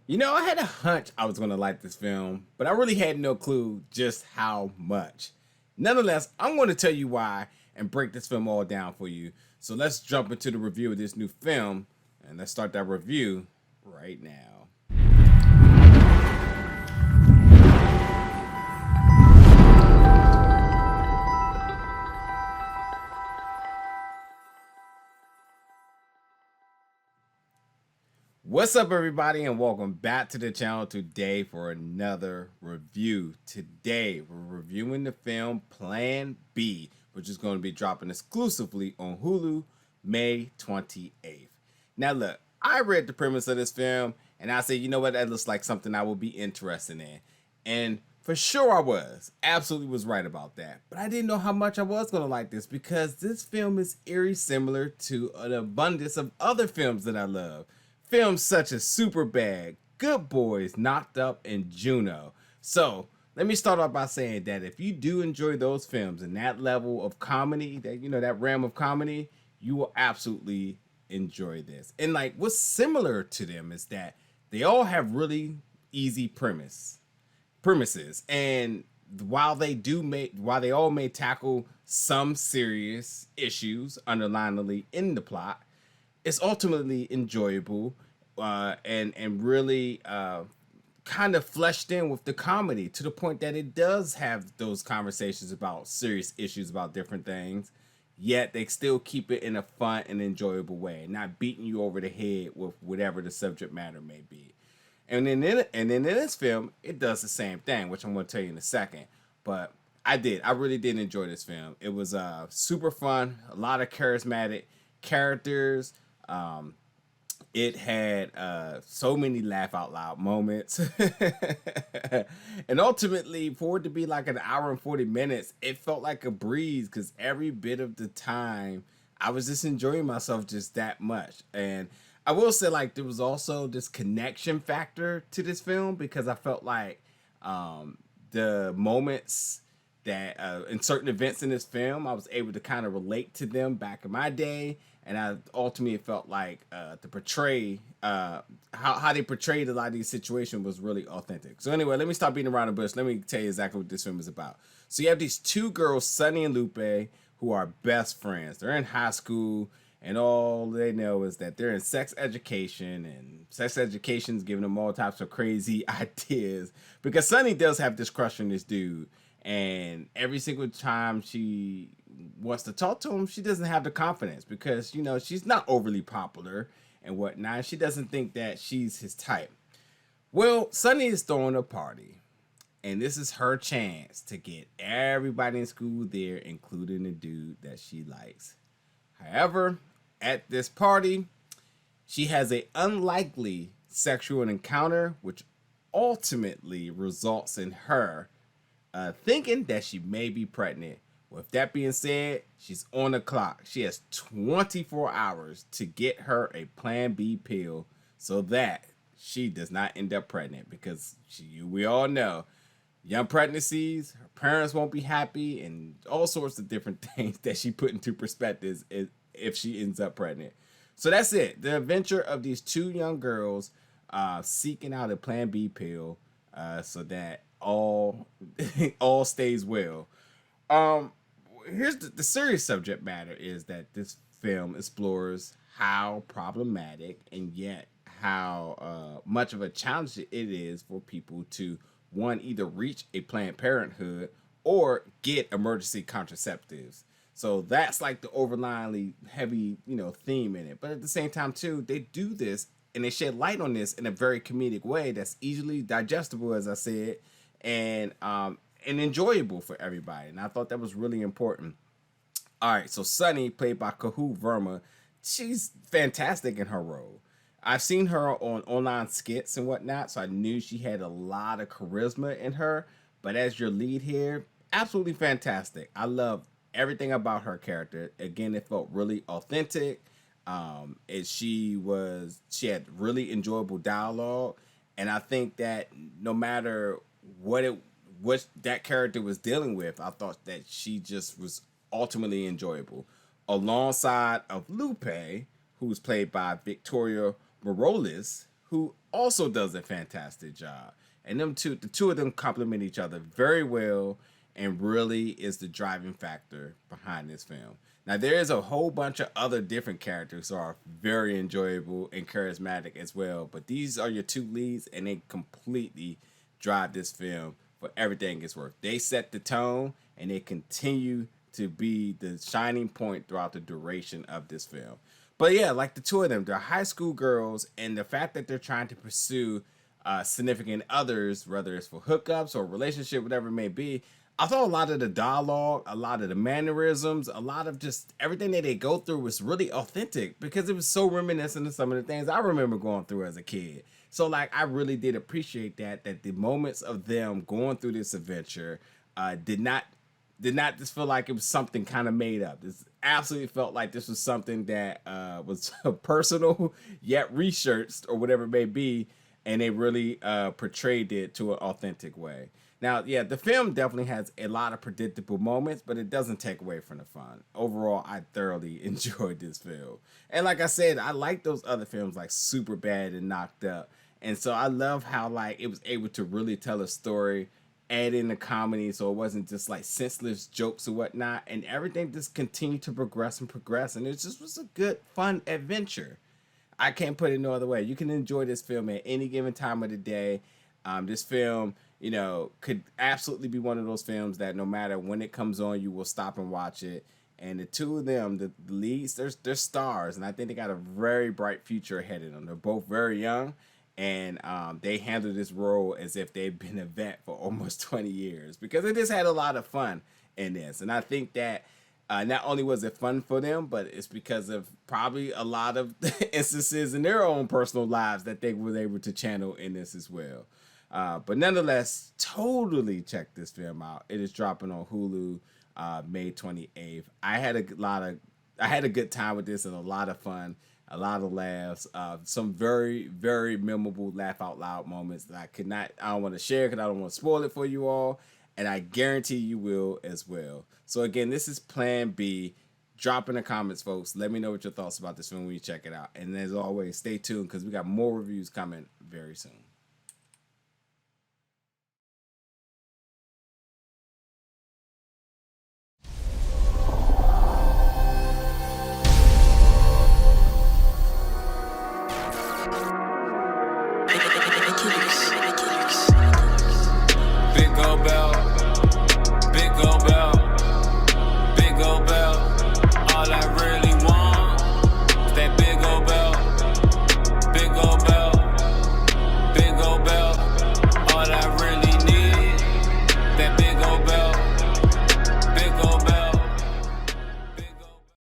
You know, I had a hunch I was going to like this film, but I really had no clue just how much. Nonetheless, I'm going to tell you why and break this film all down for you. So let's jump into the review of this new film, and let's start that review right now. What's up, everybody, and welcome back to the channel today for another review. Today, we're reviewing the film Plan B, which is going to be dropping exclusively on Hulu May 28th. Now, look, I read the premise of this film, and I said, you know what, that looks like something I will be interested in. And for sure I was. Absolutely was right about that. But I didn't know how much I was going to like this because this film is eerie similar to an abundance of other films that I love. Films such as Superbad, Good Boys, Knocked Up, and Juno. So, let me start off by saying that if you do enjoy those films and that level of comedy, that realm of comedy, you will absolutely enjoy this. And like what's similar to them is that they all have really easy premises, and while they all may tackle some serious issues underlyingly in the plot, it's ultimately enjoyable, and really kind of fleshed in with the comedy to the point that it does have those conversations about serious issues about different things, yet they still keep it in a fun and enjoyable way, not beating you over the head with whatever the subject matter may be. And then in this film, it does the same thing, which I'm going to tell you in a second. But I really did enjoy this film. It was super fun, a lot of charismatic characters. Um, it had so many laugh out loud moments. And ultimately, for it to be like an hour and 40 minutes, it felt like a breeze because every bit of the time I was just enjoying myself just that much. And I will say, like, there was also this connection factor to this film because I felt like the moments that in certain events in this film, I was able to kind of relate to them back in my day, and I ultimately felt like to portray how they portrayed a lot of these situations was really authentic. So anyway, let me stop beating around the bush. Let me tell you exactly what this film is about. So you have these two girls, Sunny and Lupe, who are best friends. They're in high school, and all they know is that they're in sex education, and sex education is giving them all types of crazy ideas because Sunny does have this crush on this dude, and every single time she wants to talk to him, she doesn't have the confidence because she's not overly popular and whatnot. She doesn't think that she's his type. Well, Sunny is throwing a party, and this is her chance to get everybody in school there, including the dude that she likes. However, at this party, she has a unlikely sexual encounter, which ultimately results in her thinking that she may be pregnant. With that being said, she's on the clock. She has 24 hours to get her a Plan B pill so that she does not end up pregnant because we all know young pregnancies, her parents won't be happy, and all sorts of different things that she put into perspective if she ends up pregnant. So that's it. The adventure of these two young girls seeking out a Plan B pill so that all all stays well. Um, Here's the serious subject matter is that this film explores how problematic and yet how much of a challenge it is for people to one either reach a Planned Parenthood or get emergency contraceptives. So that's like the overlyingly heavy, theme in it. But at the same time, too, they do this and they shed light on this in a very comedic way that's easily digestible, as I said, and enjoyable for everybody. And I thought that was really important. All right, so Sunny, played by Kuhoo Verma, she's fantastic in her role. I've seen her on online skits and whatnot, so I knew she had a lot of charisma in her. But as your lead here, absolutely fantastic. I love everything about her character. Again, it felt really authentic. She had really enjoyable dialogue, and I think that no matter what that character was dealing with, I thought that she just was ultimately enjoyable. Alongside of Lupe, who's played by Victoria Moroles, who also does a fantastic job. And the two of them complement each other very well, and really is the driving factor behind this film. Now there is a whole bunch of other different characters who are very enjoyable and charismatic as well, but these are your two leads, and they completely drive this film for everything it's worth. They set the tone, and they continue to be the shining point throughout the duration of this film. But yeah, like the two of them, they're high school girls, and the fact that they're trying to pursue significant others, whether it's for hookups or relationship, whatever it may be. I thought a lot of the dialogue, a lot of the mannerisms, a lot of just everything that they go through was really authentic, because it was so reminiscent of some of the things I remember going through as a kid. So like, I really did appreciate that the moments of them going through this adventure did not just feel like it was something kind of made up. This absolutely felt like this was something that was personal yet researched or whatever it may be, and they really portrayed it to an authentic way. Now, yeah, the film definitely has a lot of predictable moments, but it doesn't take away from the fun. Overall, I thoroughly enjoyed this film. And like I said, I like those other films like Superbad and Knocked Up. And so I love how like it was able to really tell a story, add in the comedy, so it wasn't just like senseless jokes or whatnot. And everything just continued to progress and progress. And it just was a good, fun adventure. I can't put it no other way. You can enjoy this film at any given time of the day. This film, could absolutely be one of those films that no matter when it comes on, you will stop and watch it. And the two of them, the leads, they're stars, and I think they got a very bright future ahead of them. They're both very young, and they handle this role as if they've been a vet for almost 20 years, because they just had a lot of fun in this. And I think that not only was it fun for them, but it's because of probably a lot of instances in their own personal lives that they were able to channel in this as well. But nonetheless, totally check this film out. It is dropping on Hulu May 28th. I had a good time with this, and a lot of fun, a lot of laughs, some very, very memorable laugh out loud moments that I don't want to share because I don't want to spoil it for you all. And I guarantee you will as well. So again, this is Plan B. Drop in the comments, folks. Let me know what your thoughts about this film when you check it out. And as always, stay tuned, because we got more reviews coming very soon.